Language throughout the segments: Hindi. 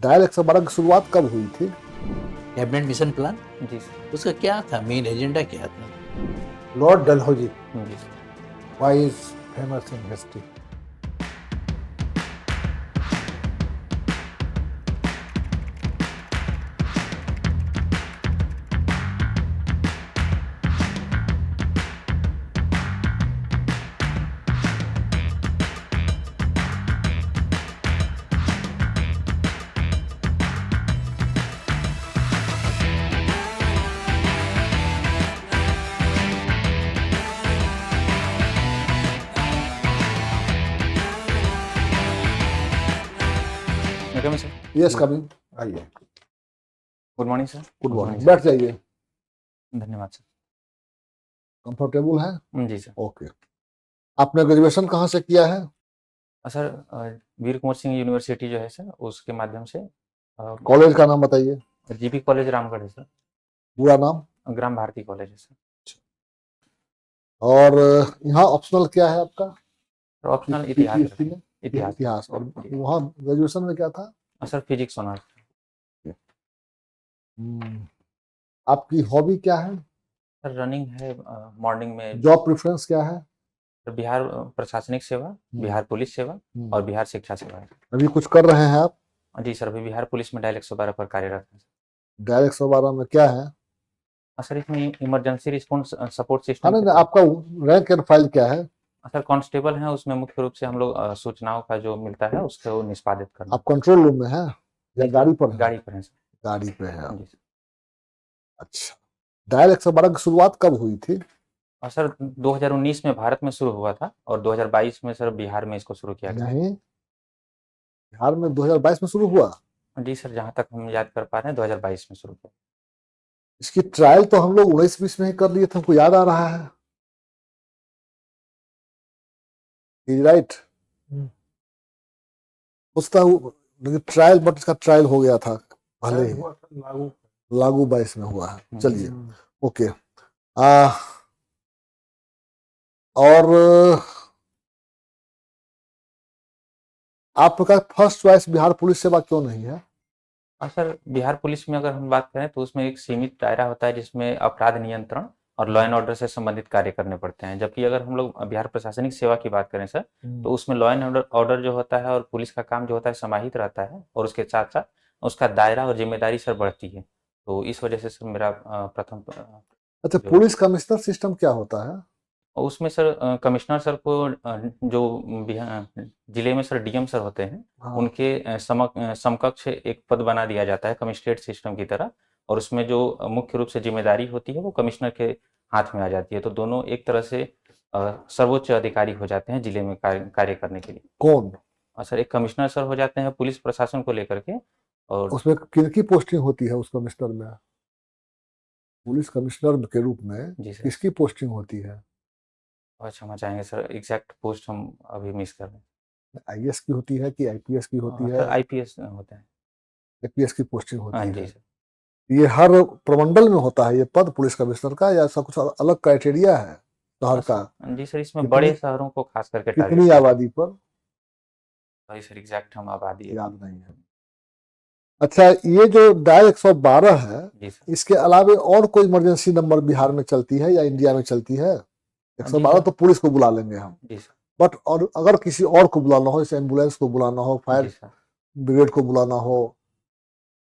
डायल 112 की शुरुआत कब हुई थी? कैबिनेट मिशन प्लान जी सर। उसका क्या था, मेन एजेंडा क्या था? लॉर्ड डलहौजी, जी सर। why is famous in history? Coming sir. Yes coming, आइए। Good morning sir. Good morning, बैठ जाइए। धन्यवाद सर। कंफर्टेबल है? जी सर। ओके। आपने ग्रेजुएशन कहाँ से किया है? सर वीर कुंवर सिंह यूनिवर्सिटी जो है सर, उसके माध्यम से कॉलेज का नाम बताइए। जीपी कॉलेज रामगढ़ है सर। पूरा नाम? ग्राम भारती कॉलेज है सर। और यहाँ ऑप्शनल क्या है आपका? ऑप्शनल इतिहास PPSC है। में इतिहास। इतिहास। और वहाँ ग्रेजुएशन में क्या था? Sir physics honours. आपकी हॉबी क्या है? सर रनिंग है मॉर्निंग में। जॉब प्रेफरेंस क्या है? बिहार प्रशासनिक सेवा, बिहार पुलिस सेवा और बिहार शिक्षा सेवा है। अभी कुछ कर रहे हैं आप? जी सर, अभी बिहार पुलिस में डायल 112 पर कार्यरत है। डायल 112 में क्या है? सर इसमें इमरजेंसी रिस्पॉन्स सपोर्ट हाँ सिस्टम। नहीं, आपका रैंक एंड फाइल क्या है? सर कांस्टेबल है, उसमें मुख्य रूप से हम लोग सूचनाओं का जो मिलता है उसको निष्पादित करना। आप कंट्रोल रूम में हैं या गाड़ी पर हैं? गाड़ी पर है सर। गाड़ी पे है आप। जी सर। अच्छा, डायल 112 की शुरुआत कब हुई थी? और सर 2019 में भारत में शुरू हुआ था और 2022 में सर बिहार में इसको शुरू किया गया। नहीं, बिहार में 2022 में शुरू हुआ। जी सर, जहाँ तक हम याद कर पा रहे हैं 2022 में शुरू किया। इसकी ट्रायल तो हम लोग 19-20 में ही कर लिए थे, हमको याद आ रहा है। Is right? उसका लेकिन ट्रायल, बट इसका ट्रायल हो गया था पहले ही। लागू 22 में हुआ है। चलिए, ओके। और आपका फर्स्ट चॉइस बिहार पुलिस सेवा क्यों नहीं है? सर बिहार पुलिस में अगर हम बात करें तो उसमें एक सीमित दायरा होता है जिसमें अपराध नियंत्रण और लॉ एंड ऑर्डर से संबंधित कार्य करने पड़ते हैं, जबकि अगर हम लोग बिहार प्रशासनिक सेवा की बात करें सर तो उसमें लॉ एंड ऑर्डर जो होता है और पुलिस का काम जो होता है समाहित रहता है और उसके साथ साथ उसका दायरा और जिम्मेदारी सर बढ़ती है। तो इस वजह से सर मेरा प्रथम अच्छा, पुलिस कमिश्नर सिस्टम क्या होता है? और उसमें सर कमिश्नर सर को जो जिले में सर डीएम सर होते हैं, हाँ। उनके समकक्ष एक पद बना दिया जाता है कमिश्नरेट सिस्टम की तरह, और उसमें जो मुख्य रूप से जिम्मेदारी होती है वो कमिश्नर के हाथ में आ जाती है। तो दोनों एक तरह से सर्वोच्च अधिकारी हो जाते हैं जिले में कार्य करने के लिए। कौन? सर एक कमिश्नर सर हो जाते हैं पुलिस प्रशासन को लेकर के। और उसमें किनकी पोस्टिंग होती है उस कमिश्नर में? पुलिस कमिश्नर के रूप में जी सर, किसकी पोस्टिंग होती है? और क्षमा चाहेंगे सर, एग्जैक्ट पोस्ट हम अभी मिस कर रहे हैं। IAS की होती है कि IPS की होती है? सर आईपीएस होता है। IPS की पोस्टिंग होती हाँ है। जी सर। ये हर प्रमंडल में होता है ये पद पुलिस कमिश्नर का, या ऐसा कुछ अलग क्राइटेरिया है शहर का? जी सर, इसमें कितनी- बड़े शहरों को खास करके कितनी आबादी पर? सॉरी सर, एग्जैक्ट हम आबादी याद नहीं है। अच्छा, ये जो डायल 112 है, जी सर। इसके अलावा और कोई इमरजेंसी नंबर बिहार में चलती है या इंडिया में चलती है? 112 तो पुलिस को बुला लेंगे हम, जी सर। बट और अगर किसी और को बुलाना हो, जैसे एम्बुलेंस को बुलाना हो, फायर ब्रिगेड को बुलाना हो,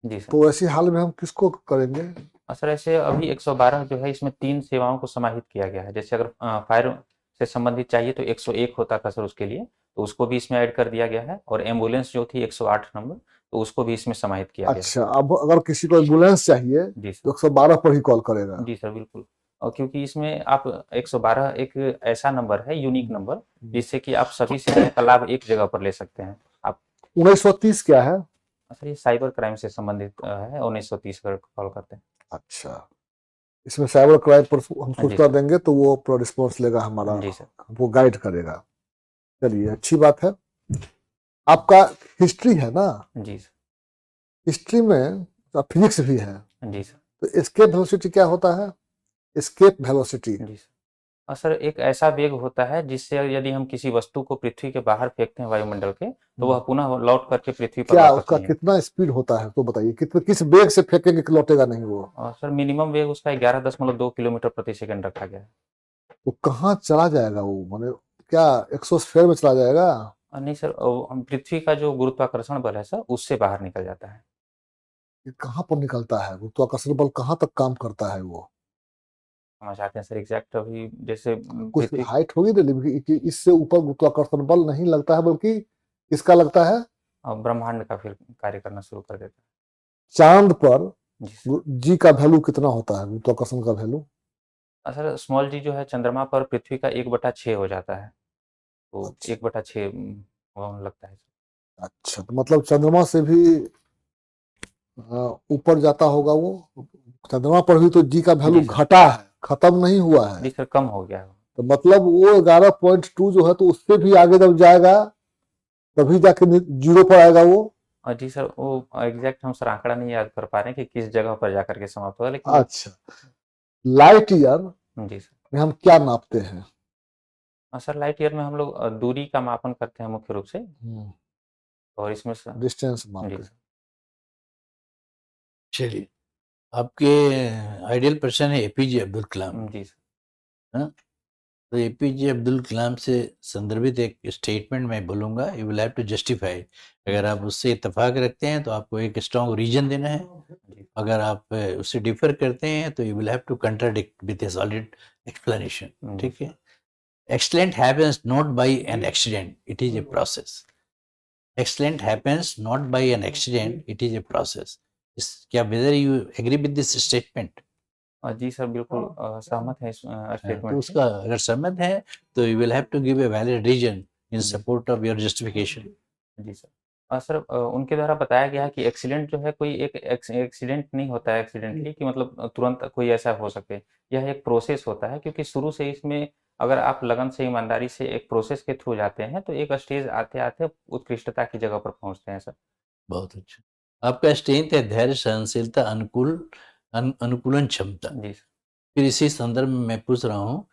जी सर, तो ऐसी हाल में हम किसको करेंगे? सर ऐसे अभी 112 जो है इसमें 3 सेवाओं को समाहित किया गया है। जैसे अगर फायर से संबंधित चाहिए तो 101 होता था सर उसके लिए, तो उसको भी इसमें ऐड कर दिया गया है, और एम्बुलेंस जो थी 108 नंबर, तो उसको भी इसमें समाहित किया गया है। अच्छा, अब अगर किसी को एम्बुलेंस चाहिए जी तो सर। 112 पर ही कॉल करेगा? जी सर, बिल्कुल। और क्योंकि इसमें आप 112 एक ऐसा नंबर है, यूनिक नंबर, जिससे कि आप सभी सेवाओं का लाभ एक जगह पर ले सकते हैं। आप 1930 क्या है? सर ये साइबर क्राइम से संबंधित है, 1930 पर कॉल करते हैं। अच्छा, इसमें साइबर क्राइम पर हम हाँ जी सूचना सर। देंगे तो वो पूरा रिस्पॉन्स लेगा हमारा, जी सर। वो गाइड करेगा। चलिए, अच्छी बात है। आपका हिस्ट्री है ना? जी सर। हिस्ट्री में फिजिक्स भी है, जी सर। तो एस्केप वेलोसिटी क्या होता है? एस्केप वेलोसिटी जी सर। और सर एक ऐसा वेग होता है जिससे यदि हम किसी वस्तु को पृथ्वी के बाहर फेंकते हैं वायुमंडल के, तो वह पुनः लौट करके पृथ्वी पर क्या वापस उसका नहीं आता। कितना स्पीड होता है तो बताइए, किस वेग से फेंकेंगे कि लौटेगा नहीं वो? और सर मिनिमम वेग उसका 11.2 किलोमीटर प्रति सेकंड रखा गया है। तो कहाँ चला जाएगा वो, माने क्या एक्सोस्फेयर में चला जाएगा? नहीं सर, हम पृथ्वी का जो गुरुत्वाकर्षण बल है सर उससे बाहर निकल जाता है। ये कहाँ पर निकलता है, गुरुत्वाकर्षण बल कहाँ तक काम करता है वो? हम चाहते हैं सर एग्जैक्ट अभी जैसे कुछ पृथ्वी हाइट होगी ना कि इससे ऊपर गुरुत्वाकर्षण बल नहीं लगता है, बल्कि इसका लगता है ब्रह्मांड का फिर कार्य करना शुरू कर देता चांद पर। है। जी सर। जी का वैल्यू कितना होता है, गुरुत्वाकर्षण का वैल्यू? सर स्मॉल जी जो है चंद्रमा पर पृथ्वी का 1/6 हो जाता है, तो अच्छा 1/6 लगता है। अच्छा, तो मतलब चंद्रमा से भी ऊपर जाता होगा वो। चंद्रमा पर भी तो जी का वैल्यू जी सर। घटा है, खत्म नहीं हुआ है। जी सर कम हो गया है। तो मतलब वो 11.2 जो है, तो उससे भी आगे जब जाएगा तभी जाके जीरो पर आएगा वो। और जी सर वो एग्जैक्ट हम सर आंकड़ा नहीं याद कर पा रहे हैं कि किस जगह पर जाकर के समाप्त होगा, लेकिन अच्छा, लाइट ईयर जी सर। में हम क्या नापते हैं? सर लाइट ईयर में हम लोग दूरी का मापन करते हैं मुख्य रूप से, और इसमें सर डिस्टेंस जी मापते हैं। सर। चलिए, आपके आइडियल पर्सन है एपीजे अब्दुल कलाम। जी सर। हाँ, तो एपीजे अब्दुल कलाम से संदर्भित एक स्टेटमेंट मैं बोलूँगा, you will have to justify. अगर आप उससे इत्तेफाक रखते हैं तो आपको एक स्ट्रॉन्ग रीजन देना है, अगर आप उससे डिफर करते हैं तो you will have to contradict with a solid explanation. ठीक है? Excellent happens not by an accident, it is a process. Excellent happens not by an accident, it is a process. क्या whether you agree with this statement? जी सर बिल्कुल सहमत है इस तो स्टेटमेंट से। उसका अगर सहमत है तो you will have to give a valid reason in support of your justification. जी सर। सर उनके द्वारा बताया गया है कि एक्सीडेंट जो है कोई एक एक्सीडेंट नहीं होता है एक्सीडेंटली कि मतलब तुरंत कोई ऐसा हो सके। यह एक प्रोसेस होता है, क्योंकि शुरू से इसमें अगर आप लगन से ईमानदारी से एक प्रोसेस के थ्रू जाते हैं तो एक स्टेज आते आते उत्कृष्टता की जगह पर पहुंचते हैं सर। बहुत अच्छा। आपका स्ट्रेंथ है धैर्य, सहनशीलता, अनुकूलन क्षमता। जी सर। फिर इसी संदर्भ में मैं पूछ रहा हूँ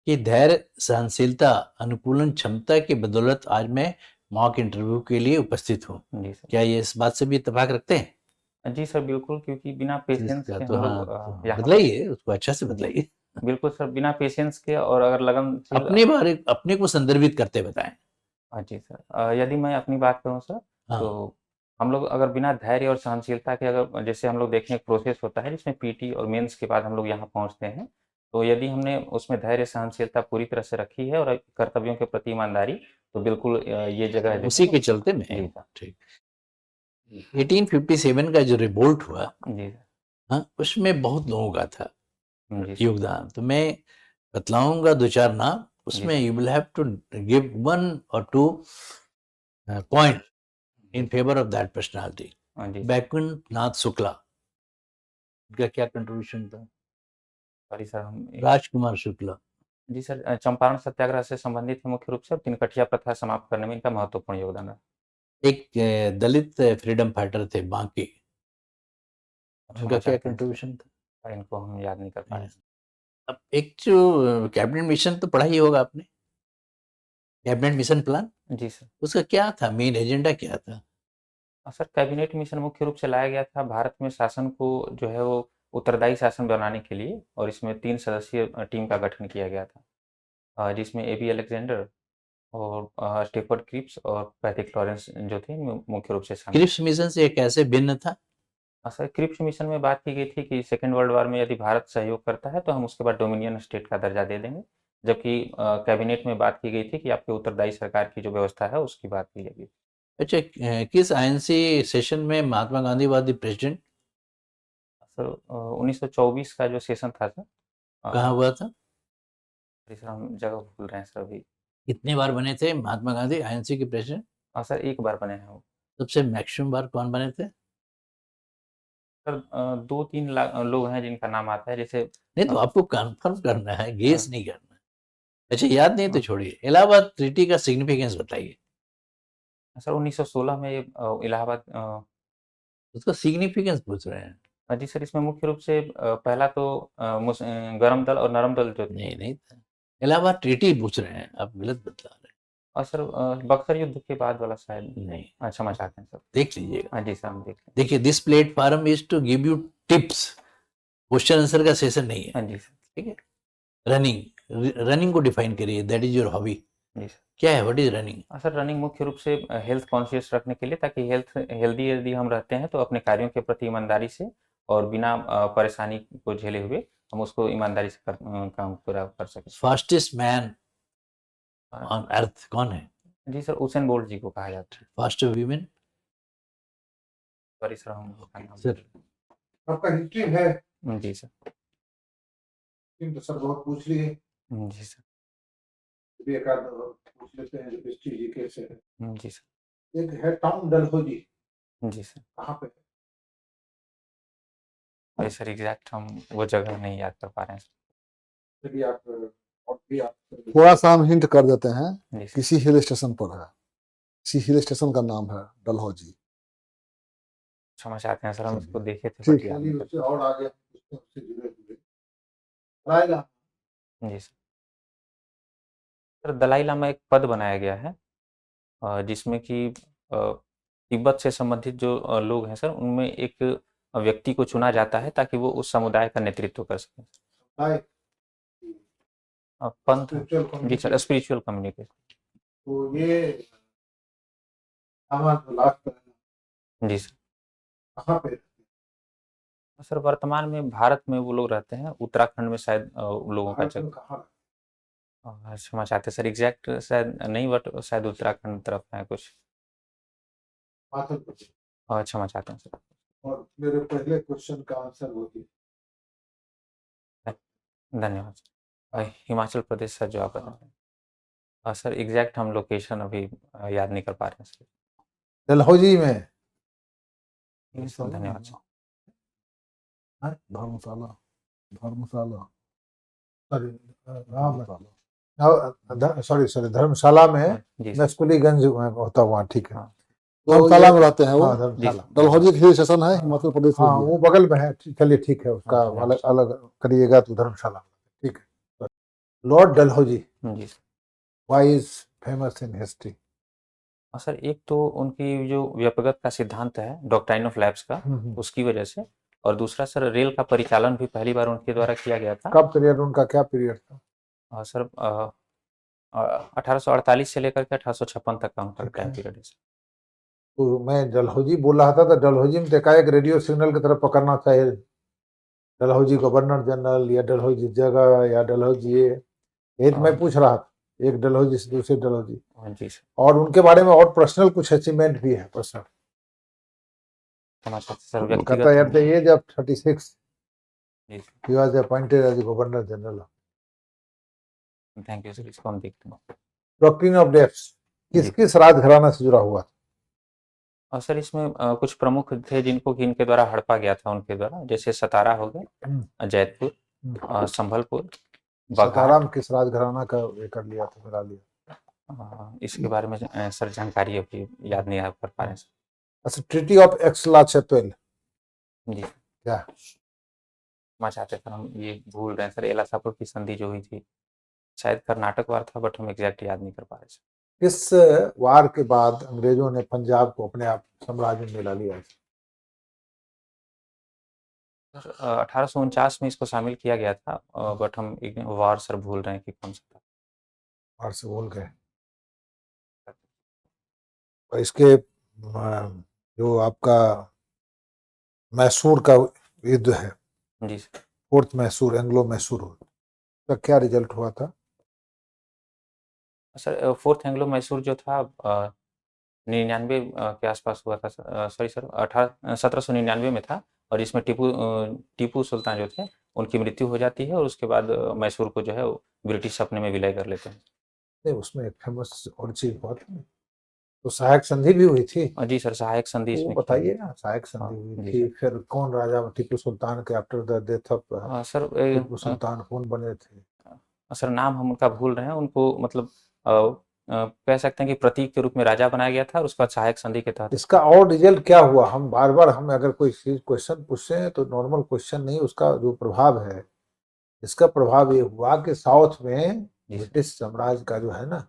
कि धैर्य, सहनशीलता, अनुकूलन क्षमता की बदौलत आज मैं मॉक इंटरव्यू के लिए उपस्थित हूँ। जी सर। क्या ये इस बात से भी इत्तेफाक रखते हैं? जी सर बिल्कुल, क्योंकि बिना पेशेंस इसका के तो हम हाँ, लोग तो यहाँ बदलाइए उसको, अच्छा से बदलाइए। बिल्कुल सर, बिना पेशेंस के और अगर लगनशील अपने बारे, अपने को संदर्भित करते बताएं। जी सर। यदि मैं अपनी बात करूँ सर, हाँ, तो हम लोग अगर बिना धैर्य और सहनशीलता के अगर जैसे हम लोग देखें एक प्रोसेस होता है जिसमें पीटी और मेंस के बाद हम लोग यहाँ पहुँचते हैं, तो यदि हमने उसमें धैर्य सहनशीलता पूरी तरह से रखी है और कर्तव्यों के प्रति ईमानदारी, तो बिल्कुल ये जगह जो उसी है के चलते मैं जी सर। ठीक। 1857 का जो रिवोल्ट हुआ, जी सर। हाँ, उसमें बहुत लोगों का था जी सर। योगदान। तो मैं बतलाऊंगा दो चार नाम, जी उसमें sir. You will have to give 1 or 2 point in favour of that personality. जी सर। बैकुंठ नाथ शुक्ला, उनका क्या कंट्रीब्यूशन था? सॉरी सर हम राजकुमार शुक्ला, जी सर, चंपारण सत्याग्रह से संबंधित है मुख्य रूप से, और तिनकठिया प्रथा समाप्त करने में इनका महत्वपूर्ण योगदान रहा। एक दलित फ्रीडम फाइटर थे बांके, उनका क्षमा क्या चाहते हैं सर, कंट्रीब्यूशन था? पर इनको हम याद नहीं कर पा रहे। अब एक जो कैबिनेट मिशन तो पढ़ा ही होगा आपने, कैबिनेट मिशन प्लान, जी सर। उसका क्या था, मेन एजेंडा क्या था? सर कैबिनेट मिशन मुख्य रूप से लाया गया था भारत में शासन को जो है वो उत्तरदायी शासन बनाने के लिए, और इसमें 3 सदस्यीय टीम का गठन किया गया था, जिसमें एबी अलेक्जेंडर और स्टेफर्ड क्रिप्स और पैट्रिक लॉरेंस जो थे मुख्य रूप से शामिल। क्रिप्स मिशन से कैसे भिन्न था? सर क्रिप्स मिशन में बात की गई थी कि सेकेंड वर्ल्ड वॉर में यदि भारत सहयोग करता है तो हम उसके बाद डोमिनियन स्टेट का दर्जा दे देंगे, जबकि कैबिनेट में बात की गई थी कि आपकी उत्तरदायी सरकार की जो व्यवस्था है उसकी बात की जाएगी। अच्छा, किस आईएनसी सेशन में Mahatma Gandhi was the president? Sir 1924 का जो सेशन था सर, कहाँ हुआ था? सर हम जगह भूल रहे हैं सर अभी। कितने बार बने थे महात्मा गांधी आईएनसी के प्रेसिडेंट? सर एक बार बने हैं वो। सबसे मैक्सिमम बार कौन बने थे? सर 2-3 लोग हैं जिनका नाम आता है, जैसे नहीं, तो अ, आपको कंफर्म करना है, गेस हाँ, नहीं करना है। अच्छा, याद नहीं तो छोड़िए। इलाहाबाद ट्रीटी का सिग्निफिकेंस बताइए। सर 1916 में ये इलाहाबाद उसका सिग्निफिकेंस पूछ रहे हैं। जी सर, इसमें मुख्य रूप से पहला तो गरम दल और नरम दल जो थे। नहीं नहीं था। इलाहाबाद ट्रीटी पूछ रहे हैं, आप गलत बता रहे और सर बक्सर युद्ध के बाद वाला शायद हैं। नहीं, अच्छा क्षमा चाहते हैं सर। देख लीजिएगा। हाँ जी सर, हम देख लें। देखिए, this platform is to give you tips, question answer का सेशन नहीं है। हाँ जी सर। ठीक है। रनिंग को डिफाइन करिए, दैट इज योर हॉबी। जी सर। क्या है, what is running? Sir running मुख्य रूप से हेल्थ कॉन्शियस रखने के लिए, ताकि हेल्दी यदि हम रहते हैं तो अपने कार्यों के प्रति ईमानदारी से और बिना परेशानी को झेले हुए हम उसको ईमानदारी से काम पूरा कर सकें। फास्टेस्ट मैन ऑन अर्थ कौन है? जी सर, उसेन बोल्ट जी को कहा जाता है। Faster women? सॉरी सर, हम सर आपका हिस्ट्री है? जी सर। तो सर बहुत पूछ लिए, जी सर। भी एक आध पूछ लेते हैं जो हिस्ट्री जी कैसे है। जी सर। एक है टाउन डलहौजी, जी सर। कहाँ पे है? भाई सर एग्जैक्ट हम वो जगह नहीं याद कर पा रहे हैं सर। चलिए आप और भी आप थोड़ा सा हम हिंट कर देते हैं, जी सर। किसी हिल स्टेशन पर है, किसी हिल स्टेशन का नाम है डलहौजी। क्षमा चाहते हैं सर, हम इसको देखे थे ठीक बट याद नहीं कर उससे और आगे उससे जुड़े हुए दलाई लामा। पाए। जी सर। सर दलाई लामा एक पद बनाया गया है जिसमें कि तिब्बत से संबंधित जो लोग हैं सर, उनमें एक व्यक्ति को चुना जाता है ताकि वो उस समुदाय का नेतृत्व कर सके। दलाई पंथ। स्पिरिचुअल जी कम्युनिटी। Sir, spiritual community. तो ये लामा जो लास्ट है, जी सर। कहाँ पे? सर वर्तमान में भारत में वो लोग रहते हैं, उत्तराखंड में शायद उन लोगों का भारत में जगह। कहाँ? क्षमा चाहते हैं सर, एग्जैक्ट शायद नहीं, बट शायद उत्तराखंड तरफ है कुछ। हिमाचल प्रदेश। क्षमा चाहते हैं सर। और मेरे पहले क्वेश्चन का आंसर वही। धन्यवाद सर। हिमाचल प्रदेश सर जो आप बता रहे हैं। सर एग्जैक्ट हम लोकेशन अभी याद नहीं कर पा रहे हैं सर। डलहौजी में। धन्यवाद सर। धर्मशाला, धर्मशाला, सॉरी धर्मशाला में जी सर। नस्कुलीगंज होता हुआ, ठीक है। हाँ। धर्मशाला में रहते हैं वो। जी धर्मशाला सर। डलहौजी हिल स्टेशन है, हिमाचल प्रदेश में हाँ भी है। वो बगल में है। चलिए ठीक है, उसका हाँ, अलग अलग करिएगा तो धर्मशाला। ठीक है। लॉर्ड डलहौजी जी sir. Why is famous in history? Sir एक तो उनकी जो व्यक्तिगत का सिद्धांत है डॉक्ट्राइन ऑफ लैब्स का, उसकी वजह से, और दूसरा सर रेल का परिचालन भी पहली बार उनके द्वारा किया गया था। कब पीरियड, उनका क्या पीरियड था? सर 1848 से लेकर के 1856 तक का उनका टाइम पीरियड है सर। तो मैं डलहौजी बोल रहा था, तो डलहौजी में देखा एक रेडियो सिग्नल की तरफ पकड़ना चाहिए, डलहौजी गवर्नर जनरल या डलहौजी जगह या डलहौजी ये तो मैं पूछ रहा था, एक डलहौजी से दूसरे डलहौजी। जी सर। और उनके बारे में और पर्सनल कुछ अचीवमेंट भी है पर्सनल? सर कहता है एट द एज ऑफ 36 जी he was appointed as governor general. Thank you sir, इसको हम देखते हैं। डॉक्ट्रिन ऑफ डेप्थ किस किस राजघराना से जुड़ा हुआ? और सर इसमें कुछ प्रमुख थे जिनको कि इनके द्वारा हड़पा गया था उनके द्वारा, जैसे सतारा हो गए, जैतपुर, संभलपुर, सतारा में किस राजघराना का ये कर लिया था, मिला लिया? इसके बारे में सर जानकारी अभी याद नहीं कर पा रहे हैं सर। अच्छा, ट्रीटी ऑफ एक्सला-चैपेल जी क्या? मैं चाहते थे, हम ये भूल रहे हैं सर, एलासापुर की संधि जो हुई थी, शायद कर्नाटक वार था, बट हम एग्जैक्ट याद नहीं कर पा रहे सर। किस वार के बाद अंग्रेजों ने पंजाब को अपने आप साम्राज्य में मिला लिया? 1849 में इसको शामिल किया गया था, बट हम वार सर भूल रहे हैं कि कौन सा था। वार से भूल गए। और इसके जो आपका मैसूर का युद्ध है, जी sir. Fourth Mysore, Anglo Mysore, का क्या रिजल्ट हुआ था? सर फोर्थ एंग्लो मैसूर जो था 99 के आसपास हुआ था, सॉरी सर 1799 में था, और इसमें टीपू सुल्तान जो थे उनकी मृत्यु हो जाती है, और उसके बाद मैसूर को जो है ब्रिटिश अपने में विलय कर लेते हैं। नहीं, उसमें एक फेमस और चीज बहुत है, तो सहायक संधि भी हुई थी। जी सर, सहायक संधि वो इसमें बताइए ना, सहायक संधि हुई थी, फिर कौन राजा टीपू सुल्तान के after the death of sir Tipu Sultan कौन बने थे? सर नाम हम उनका भूल रहे हैं, उनको मतलब कह सकते हैं कि प्रतीक के रूप में राजा बनाया गया था, और उसका सहायक संधि के तहत। इसका और रिजल्ट क्या हुआ? हम बार बार हम अगर कोई चीज क्वेश्चन पूछते हैं तो नॉर्मल क्वेश्चन नहीं, उसका जो प्रभाव है, इसका प्रभाव ये हुआ कि साउथ में जी सर। ब्रिटिश साम्राज्य का जो है ना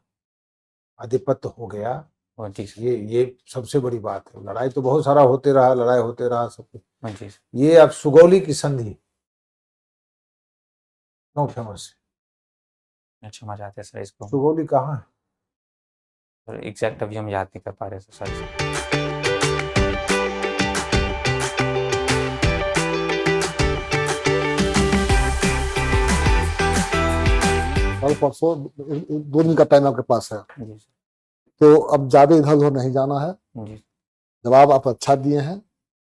आधिपत्य हो गया, हाँ जी सर। ये सबसे बड़ी बात है। लड़ाई तो बहुत सारा होते रहा, लड़ाई होते रहा सब कुछ। हाँ जी सर। ये अब सुगौली की संधि क्यों फेमस है? अच्छा, हम चाहते हैं सर इसको, सुगौली कहाँ है? सर एग्जैक्ट अभी हम याद नहीं कर पा रहे सर। कल परसों 2 दिन का टाइम आपके पास है, जी सर। तो अब ज्यादा इधर उधर नहीं जाना है। जी जवाब आप अच्छा दिए हैं,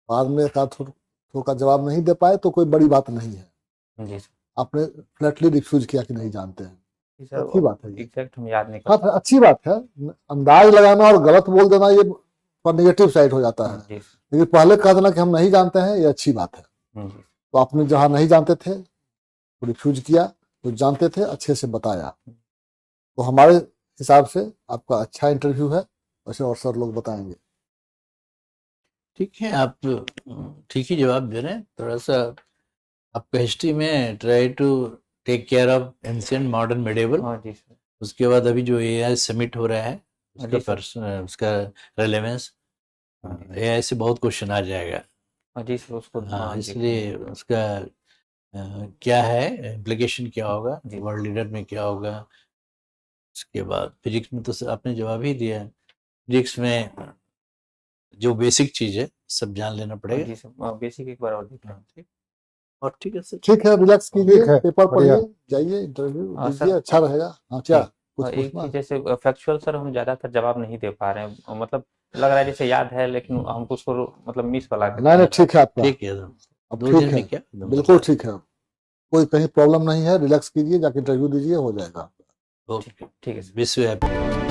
बाद में का थोड़ा जवाब नहीं दे पाए तो कोई बड़ी बात नहीं है। जी सर। आपने फ्लैटली रिफ्यूज किया कि नहीं जानते हैं, जी सर, अच्छी बात है ये। एग्जैक्ट हम याद नहीं कर हाँ, पा अच्छी बात है। अंदाज लगाना और गलत बोल देना ये पर नेगेटिव साइड हो जाता है, जी सर। लेकिन पहले कह देना कि हम नहीं जानते हैं, ये अच्छी बात है। जी तो आपने जहाँ नहीं जानते थे तो रिफ्यूज किया, तो जानते थे अच्छे से बताया, तो हमारे हिसाब से आपका अच्छा इंटरव्यू है, वैसे और सर लोग बताएंगे। ठीक है, आप ठीक ही जवाब दे रहे हैं। थोड़ा सा आपका हिस्ट्री में try to take care of ancient modern medieval. हाँ जी सर। उसके बाद अभी जो एआई समिट हो रहा है जी सर। उसका रेलेवेंस, एआई से बहुत क्वेश्चन आ जाएगा। हाँ जी सर, उसको हाँ, इसलिए उसका क्या है इम्प्लीकेशन, क्या होगा जी। वर्ल्ड लीडर में, क्या होगा। उसके बाद फिजिक्स में तो आपने जवाब ही दिया है। फिजिक्स में जो बेसिक चीज है सब जान लेना पड़ेगा। जी सर, बेसिक एक बार और देख लें। ठीक, और ठीक है सर। ठीक है, रिलैक्स ठीक कीजिए, है, पेपर बढ़िया। पढ़िए, जाइए इंटरव्यू हाँ, दीजिए, सर। अच्छा रहेगा। हाँ, क्या कुछ और एक पूछना चीज है? जैसे फैक्चुअल सर हम ज्यादातर जवाब नहीं दे पा रहे हैं, मतलब लग रहा है जैसे याद है लेकिन हमको उसको मतलब मिस वाला नहीं नहीं, ठीक है आपका, ठीक है, अब 2 ठीक दिन है, में क्या बिल्कुल ठीक है, कोई कहीं प्रॉब्लम नहीं है। रिलैक्स कीजिए, जाके इंटरव्यू दीजिए, हो जाएगा। ओके, ठीक है सर। Wish you happy.